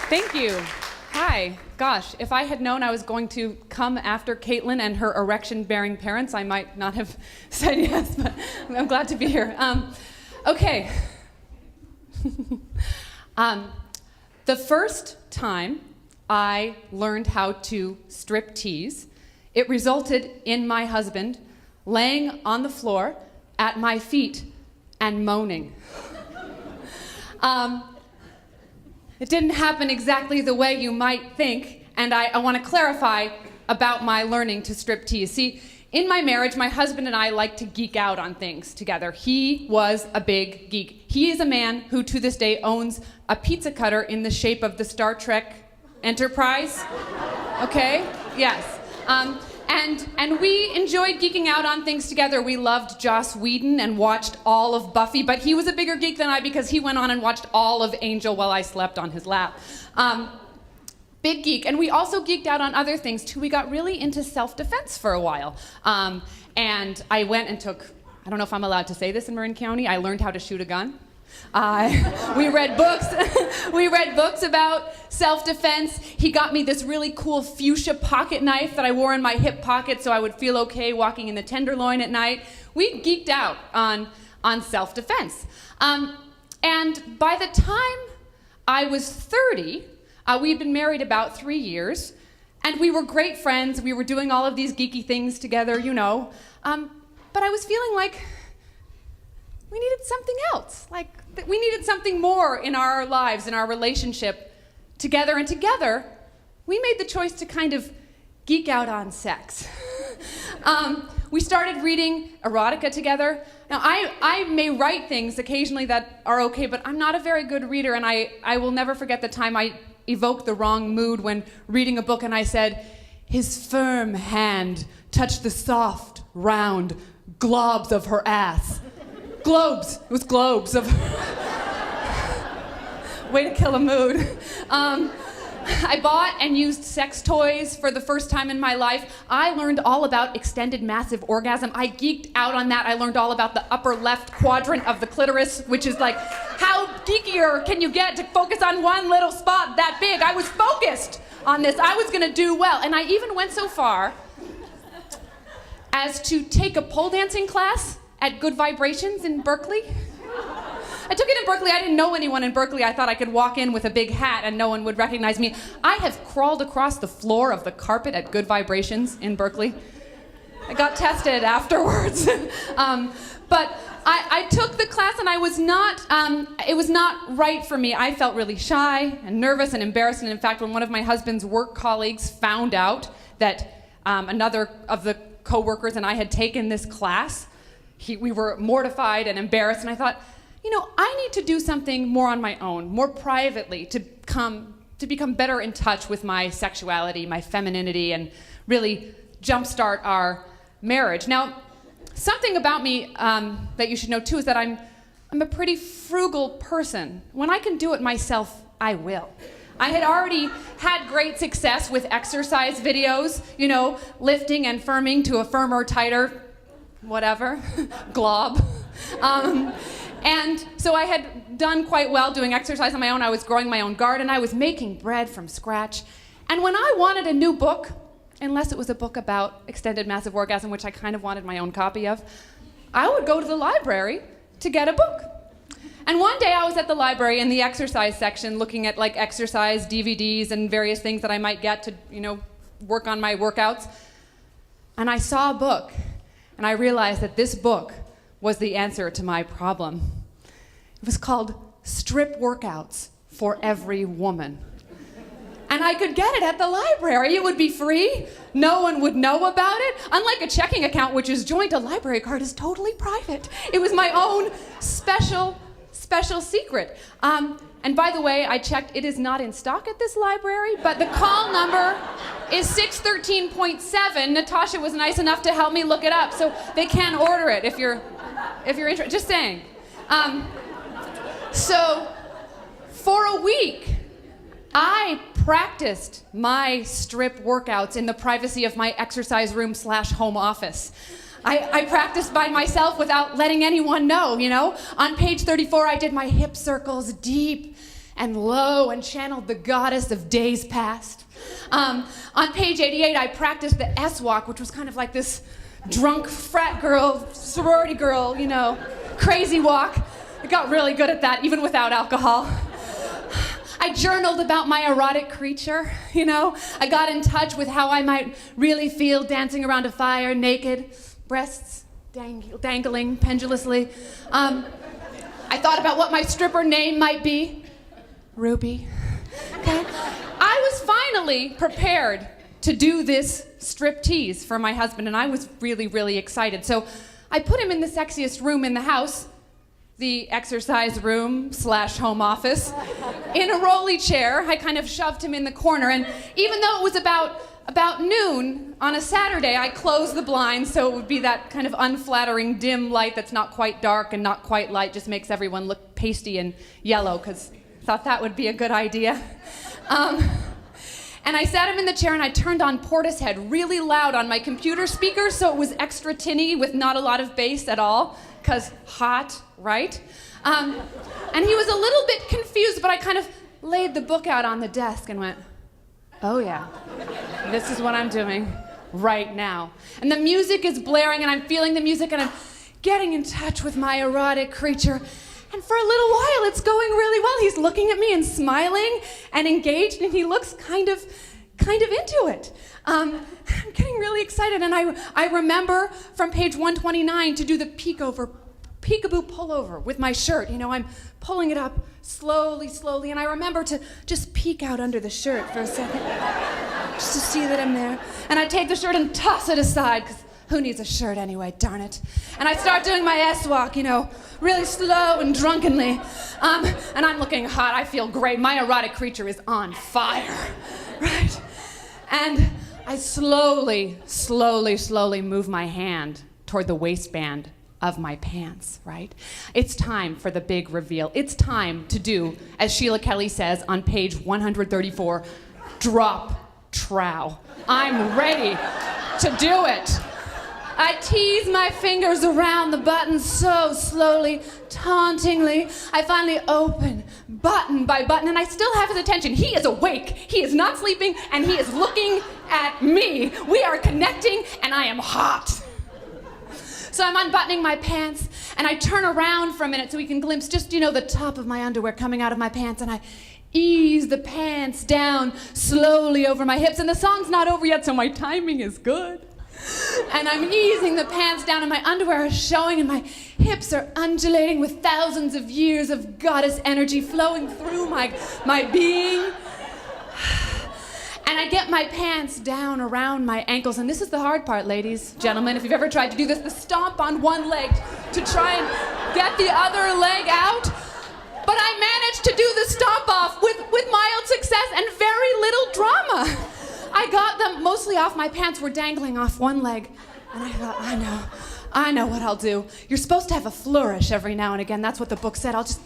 Thank you. Hi. Gosh, if I had known I was going to come after Caitlin and her erection-bearing parents, I might not have said yes, but I'm glad to be here. Okay. The first time I learned how to strip-tease, it resulted in my husband laying on the floor at my feet and moaning. It didn't happen exactly the way you might think, and I want to clarify about my learning to strip-tease. See, in my marriage, my husband and I like to geek out on things together. He was a big geek. He is a man who, to this day, owns a pizza cutter in the shape of the Star Trek Enterprise. Okay? Yes. And we enjoyed geeking out on things together. We loved Joss Whedon and watched all of Buffy, but he was a bigger geek than I because he went on and watched all of Angel while I slept on his lap. Big geek. And we also geeked out on other things too. We got really into self-defense for a while. And I went and took, I don't know if I'm allowed to say this in Marin County, I learned how to shoot a gun. We read books. We read books about self-defense. He got me this really cool fuchsia pocket knife that I wore in my hip pocket so I would feel okay walking in the Tenderloin at night. We geeked out on self-defense. And by the time I was 30, we'd been married about 3 years, and we were great friends. We were doing all of these geeky things together, you know. But I was feeling like we needed something else. Like, we needed something more in our lives, in our relationship together. And together, we made the choice to kind of geek out on sex. We started reading erotica together. Now, I may write things occasionally that are okay, but I'm not a very good reader, and I will never forget the time I evoked the wrong mood when reading a book and I said, "His firm hand touched the soft, round globs of her ass." Globes. It was globes of... Way to kill a mood. I bought and used sex toys for the first time in my life. I learned all about extended massive orgasm. I geeked out on that. I learned all about the upper left quadrant of the clitoris, which is like, how geekier can you get to focus on one little spot that big? I was focused on this. I was gonna do well. And I even went so far as to take a pole dancing class at Good Vibrations in Berkeley. I took it in Berkeley. I didn't know anyone in Berkeley. I thought I could walk in with a big hat and no one would recognize me. I have crawled across the floor of the carpet at Good Vibrations in Berkeley. I got tested afterwards. But I took the class and I was not, it was not right for me. I felt really shy and nervous and embarrassed. And in fact, when one of my husband's work colleagues found out that another of the coworkers and I had taken this class, we were mortified and embarrassed, and I thought, you know, I need to do something more on my own, more privately, to become better in touch with my sexuality, my femininity, and really jumpstart our marriage. Now, something about me that you should know too is that I'm a pretty frugal person. When I can do it myself, I will. I had already had great success with exercise videos, you know, lifting and firming to a firmer, tighter, whatever, glob. And so I had done quite well doing exercise on my own. I was growing my own garden. I was making bread from scratch. And when I wanted a new book, unless it was a book about extended massive orgasm, which I kind of wanted my own copy of, I would go to the library to get a book. And one day I was at the library in the exercise section looking at like exercise DVDs and various things that I might get to, you know, work on my workouts. And I saw a book. And I realized that this book was the answer to my problem. It was called Strip Workouts for Every Woman. And I could get it at the library. It would be free. No one would know about it. Unlike a checking account, which is joint, a library card is totally private. It was my own special secret. And by the way, I checked, it is not in stock at this library, but the call number is 613.7. Natasha was nice enough to help me look it up, so they can order it if you're interested. Just saying. So for a week, I practiced my strip workouts in the privacy of my exercise room / home office. I practiced by myself without letting anyone know, you know? On page 34, I did my hip circles deep and low and channeled the goddess of days past. On page 88, I practiced the S-walk, which was kind of like this drunk frat girl, sorority girl, crazy walk. I got really good at that, even without alcohol. I journaled about my erotic creature, I got in touch with how I might really feel dancing around a fire, naked, breasts dangling pendulously. I thought about what my stripper name might be. Ruby. Okay? I was finally prepared to do this strip-tease for my husband, and I was really, really excited. So I put him in the sexiest room in the house, the exercise room / home office, in a rolly chair. I kind of shoved him in the corner, and even though it was about noon on a Saturday, I closed the blinds so it would be that kind of unflattering dim light that's not quite dark and not quite light, just makes everyone look pasty and yellow, because I thought that would be a good idea. And I sat him in the chair and I turned on Portishead really loud on my computer speaker so it was extra tinny with not a lot of bass at all, because hot, right? And he was a little bit confused, but I kind of laid the book out on the desk and went, oh yeah, this is what I'm doing right now. And the music is blaring and I'm feeling the music and I'm getting in touch with my erotic creature. And for a little while, it's going really well. He's looking at me and smiling and engaged, and he looks kind of into it. I'm getting really excited, and I remember from page 129 to do the peekaboo pullover with my shirt. I'm pulling it up slowly, and I remember to just peek out under the shirt for a second, just to see that I'm there. And I take the shirt and toss it aside, because who needs a shirt anyway, darn it. And I start doing my S-walk, really slow and drunkenly. And I'm looking hot, I feel great. My erotic creature is on fire, right? And I slowly move my hand toward the waistband of my pants, right? It's time for the big reveal. It's time to do, as Sheila Kelly says on page 134, drop trow. I'm ready to do it. I tease my fingers around the buttons so slowly, tauntingly. I finally open button by button, and I still have his attention. He is awake, he is not sleeping, and he is looking at me. We are connecting, and I am hot. So I'm unbuttoning my pants, and I turn around for a minute so we can glimpse just, the top of my underwear coming out of my pants, and I ease the pants down slowly over my hips, and the song's not over yet, so my timing is good. And I'm easing the pants down and my underwear is showing and my hips are undulating with thousands of years of goddess energy flowing through my being. And I get my pants down around my ankles, and this is the hard part, ladies, gentlemen, if you've ever tried to do this, the stomp on one leg to try and get the other leg out. But I managed to do the stomp off with mild success and very little drama. I got them mostly off. My pants were dangling off one leg. And I thought, I know what I'll do. You're supposed to have a flourish every now and again. That's what the book said. I'll just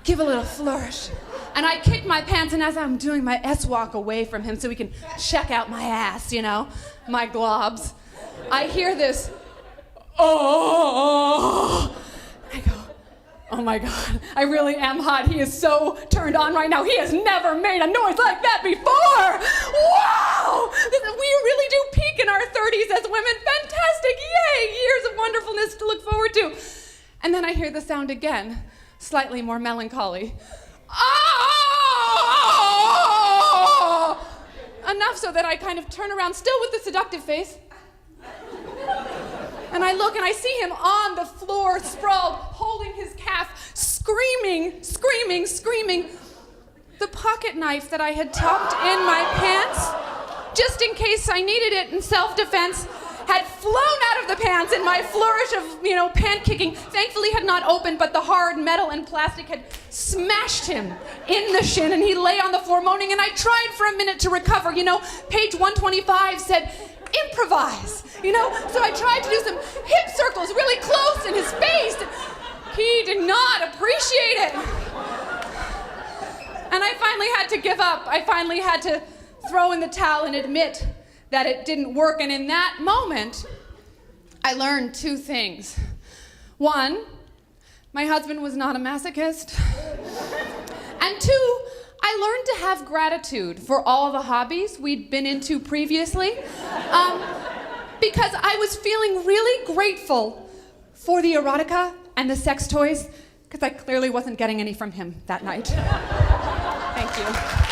give a little flourish. And I kicked my pants, and as I'm doing my S-walk away from him so he can check out my ass, my globs, I hear this, oh. I go, oh my God, I really am hot. He is so turned on right now. He has never made a noise like that before. Wow! We really do peak in our 30s as women. Fantastic, yay! Years of wonderfulness to look forward to. And then I hear the sound again, slightly more melancholy. Oh! Enough so that I kind of turn around, still with the seductive face. And I look and I see him on the floor, sprawled, holding his calf, screaming. The pocket knife that I had tucked in my pants, just in case I needed it in self-defense, had flown out of the pants in my flourish of, pant kicking. Thankfully had not opened, but the hard metal and plastic had smashed him in the shin, and he lay on the floor moaning, and I tried for a minute to recover. Page 125 said, improvise, So I tried to do some hip circles really close in his face. He did not appreciate it. And I finally had to give up. I finally had to throw in the towel and admit that it didn't work. And in that moment, I learned two things. One, my husband was not a masochist. And two, I learned to have gratitude for all the hobbies we'd been into previously, because I was feeling really grateful for the erotica and the sex toys, because I clearly wasn't getting any from him that night. Thank you.